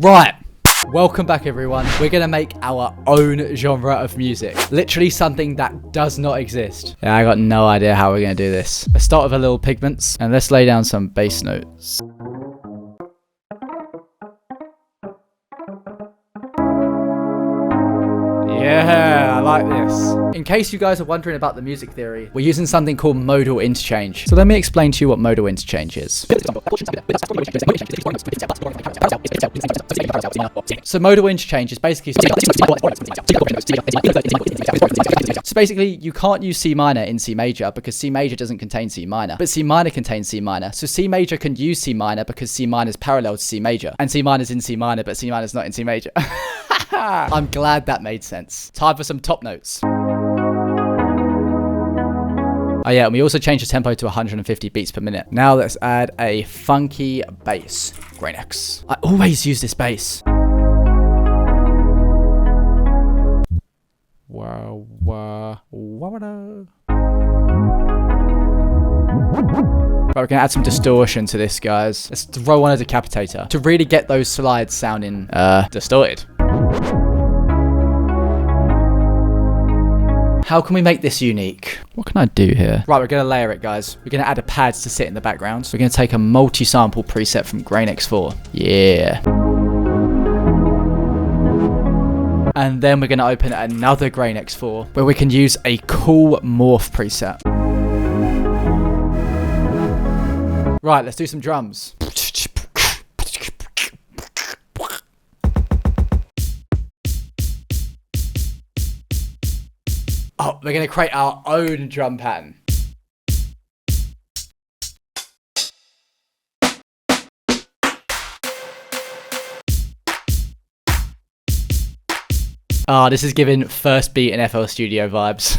Right, welcome back everyone. We're gonna make our own genre of music. Literally something that does not exist. Yeah, I got no idea how we're gonna do this. Let's start with a little pigments and let's lay down some bass notes. Yeah, I like this. In case you guys are wondering about the music theory, we're using something called modal interchange. So let me explain to you what modal interchange is. So modal interchange is basically... So basically, you can't use C minor in C major because C major doesn't contain C minor, but C minor contains C minor. So C major can use C minor because C minor is parallel to C major, and C minor is in C minor, but C minor is not in C major. I'm glad that made sense. Time for some top notes. Oh yeah, and we also changed the tempo to 150 beats per minute. Now let's add a funky bass. Grain X. I always use this bass. Wow, wow, wow. Right, we're gonna add some distortion to this, guys. Let's throw on a decapitator to really get those slides sounding distorted. How can we make this unique? What can I do here? Right, we're gonna layer it, guys. We're gonna add a pads to sit in the background. So we're gonna take a multi-sample preset from Grain X4. Yeah. And then we're gonna open another Grain X4 where we can use a cool morph preset. Right, let's do some drums. Oh, we're gonna create our own drum pattern. Ah, this is giving first beat in FL Studio vibes.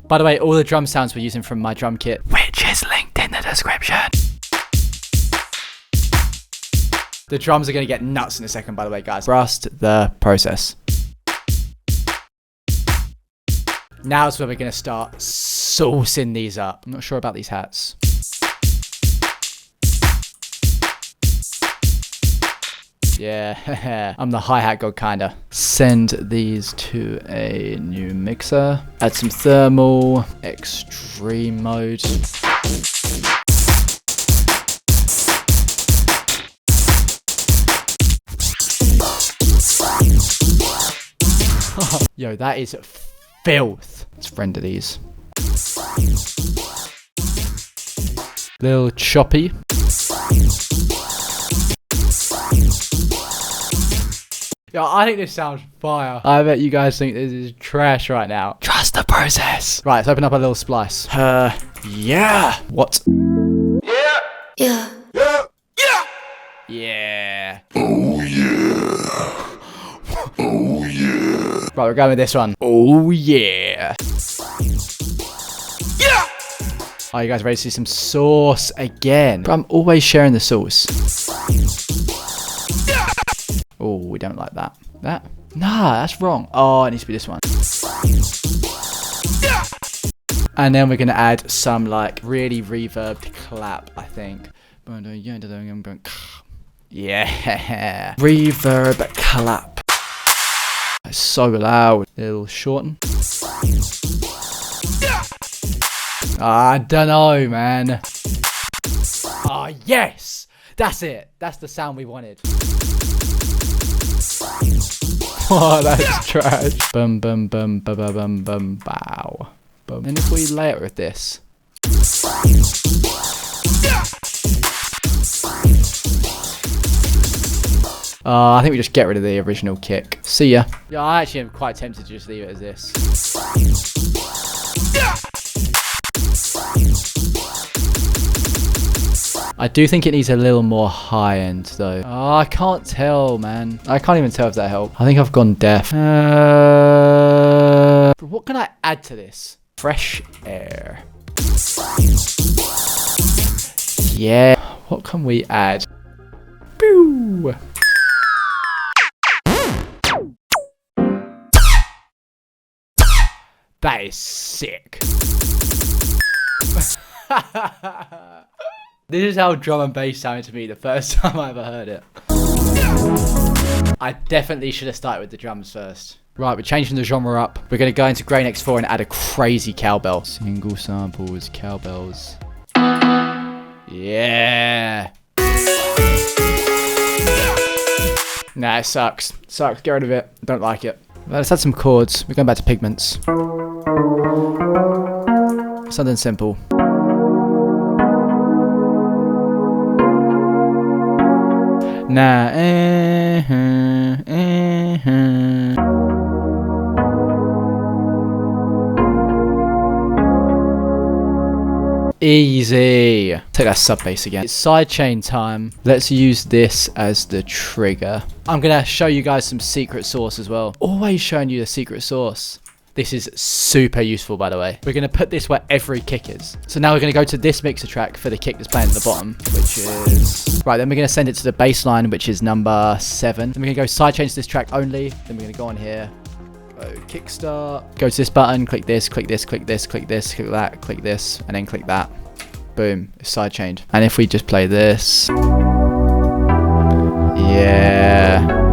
By the way, all the drum sounds we're using from my drum kit, which is linked in the description. The drums are gonna get nuts in a second, by the way, guys. Trust the process. Now is where we're gonna start saucing these up. I'm not sure about these hats. Yeah, I'm the hi-hat god kinda. Send these to a new mixer. Add some thermal, extreme mode. Yo, that is filth. Let's render these. Little choppy. Yo, I think this sounds fire. I bet you guys think this is trash right now. Trust the process. Right, let's open up a little splice. Yeah. What? Yeah. Yeah. Yeah. Yeah. Yeah. Oh yeah. Oh yeah. Right, we're going with this one. Oh yeah. Yeah. Are you guys ready to see some sauce again? But I'm always sharing the sauce. Oh, we don't like that. That? Nah, that's wrong. Oh, it needs to be this one. And then we're going to add some like really reverbed clap, I think. Yeah. Reverb clap. It's so loud. A little shorten. I don't know, man. Ah, yes. That's it. That's the sound we wanted. Oh, that's trash. Bum bum bum bum bum bum bum bow. Bum. And if we layer it with this. I think we just get rid of the original kick. See ya. Yeah, I actually am quite tempted to just leave it as this. I do think it needs a little more high end though. Oh, I can't tell, man. I can't even tell if that helped. I think I've gone deaf. What can I add to this? Fresh air. Yeah. What can we add? Boo. That is sick. This is how drum and bass sounded to me the first time I ever heard it. I definitely should have started with the drums first. Right, we're changing the genre up. We're going to go into Grain X4 and add a crazy cowbell. Single samples, cowbells. Yeah. Nah, it sucks. Sucks. Get rid of it. Don't like it. Well, let's add some chords. We're going back to pigments. Something simple. Nah. Easy. Take that sub bass again. It's sidechain time. Let's use this as the trigger. I'm gonna show you guys some secret sauce as well. Always showing you the secret sauce. This is super useful, by the way. We're gonna put this where every kick is. So now we're gonna go to this mixer track for the kick that's playing at the bottom, which is... Right, then we're gonna send it to the bass line, which is number 7. Then we're gonna go sidechain to this track only. Then we're gonna go on here. Go kickstart. Go to this button, click this, click this, click this, click this, click that, click this, and then click that. Boom, it's sidechained. And if we just play this. Yeah.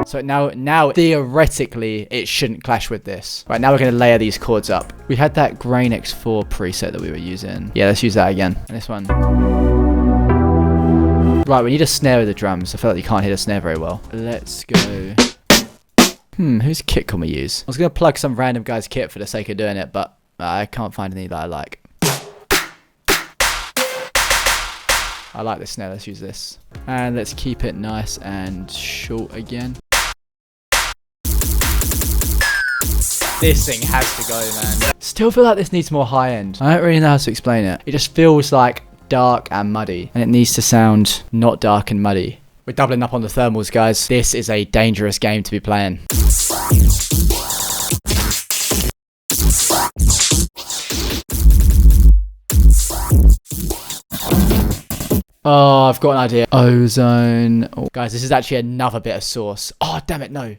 So now theoretically it shouldn't clash with this. Right, now we're gonna layer these chords up. We had that Grain X4 preset that we were using. Yeah, let's use that again. And this one. Right, we need a snare with the drums. I feel like you can't hear the snare very well. Let's go. Whose kit can we use? I was gonna plug some random guy's kit for the sake of doing it, but I can't find any that I like. I like this snare, let's use this. And let's keep it nice and short again. This thing has to go, man. Still feel like this needs more high end. I don't really know how to explain it. It just feels like dark and muddy. And it needs to sound not dark and muddy. We're doubling up on the thermals, guys. This is a dangerous game to be playing. Oh, I've got an idea. Ozone. Oh, guys, this is actually another bit of sauce. Oh, damn it, no.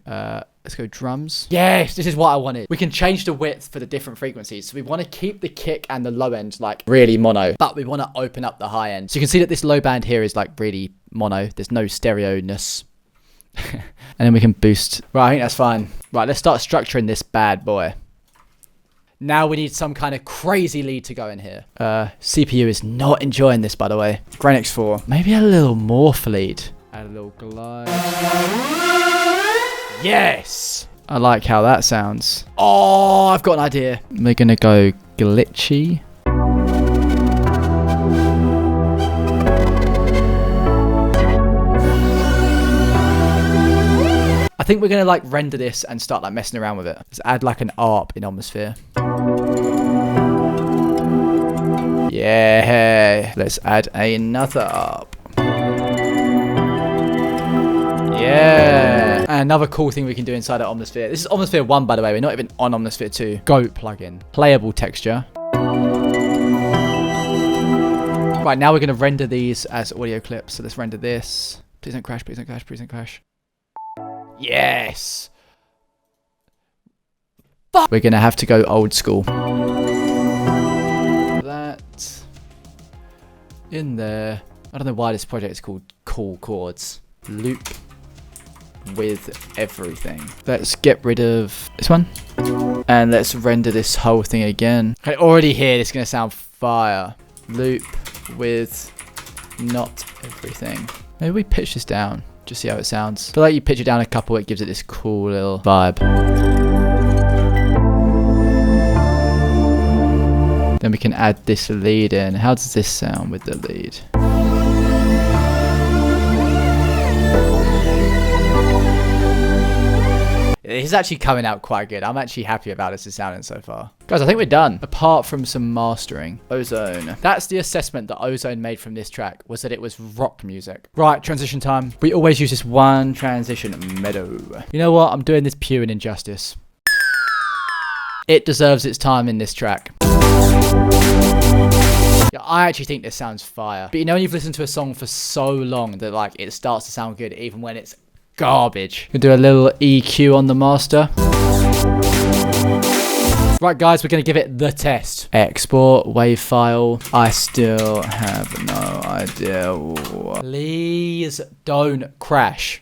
Let's go drums. Yes, this is what I wanted. We can change the width for the different frequencies. So we want to keep the kick and the low end like really mono, but we want to open up the high end. So you can see that this low band here is like really mono. There's no stereo-ness. And then we can boost. Right, I think that's fine. Right, let's start structuring this bad boy. Now we need some kind of crazy lead to go in here. CPU is not enjoying this, by the way. Grain X4. Maybe a little morph lead. Add a little glide. Yes! I like how that sounds. Oh, I've got an idea. We're gonna go glitchy. I think we're gonna like render this and start like messing around with it. Let's add like an ARP in Omnisphere. Yeah, let's add another ARP. Yeah. And another cool thing we can do inside of Omnisphere. This is Omnisphere 1, by the way. We're not even on Omnisphere 2. Goat plugin. Playable texture. Right, now we're gonna render these as audio clips. So let's render this. Please don't crash, please don't crash, please don't crash. Yes. Fuck. We're gonna have to go old school. That in there. I don't know why this project is called Cool Chords. Loop with everything. Let's get rid of this one. And let's render this whole thing again. I can already hear this is gonna sound fire. Loop with not everything. Maybe we pitch this down. Just see how it sounds. I feel like you pitch it down a couple, it gives it this cool little vibe. Then we can add this lead in. How does this sound with the lead? It's actually coming out quite good. I'm actually happy about this is sounding so far. Guys, I think we're done. Apart from some mastering. Ozone. That's the assessment that Ozone made from this track, was that it was rock music. Right, transition time. We always use this one transition meadow. You know what? I'm doing this pure injustice. It deserves its time in this track. Yeah, I actually think this sounds fire. But you know when you've listened to a song for so long that like it starts to sound good even when it's garbage. We'll do a little EQ on the master. Right, guys, we're going to give it the test. Export wave file. I still have no idea. Please don't crash.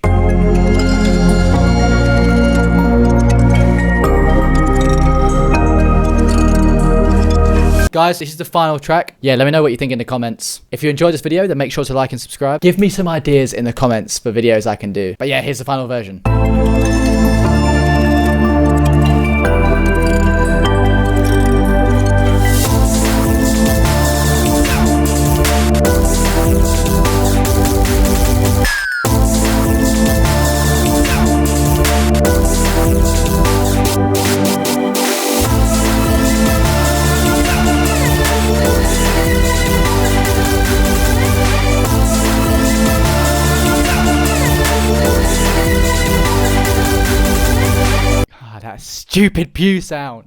Guys, this is the final track. Yeah, let me know what you think in the comments. If you enjoyed this video, then make sure to like and subscribe. Give me some ideas in the comments for videos I can do. But yeah, here's the final version. That stupid pew sound.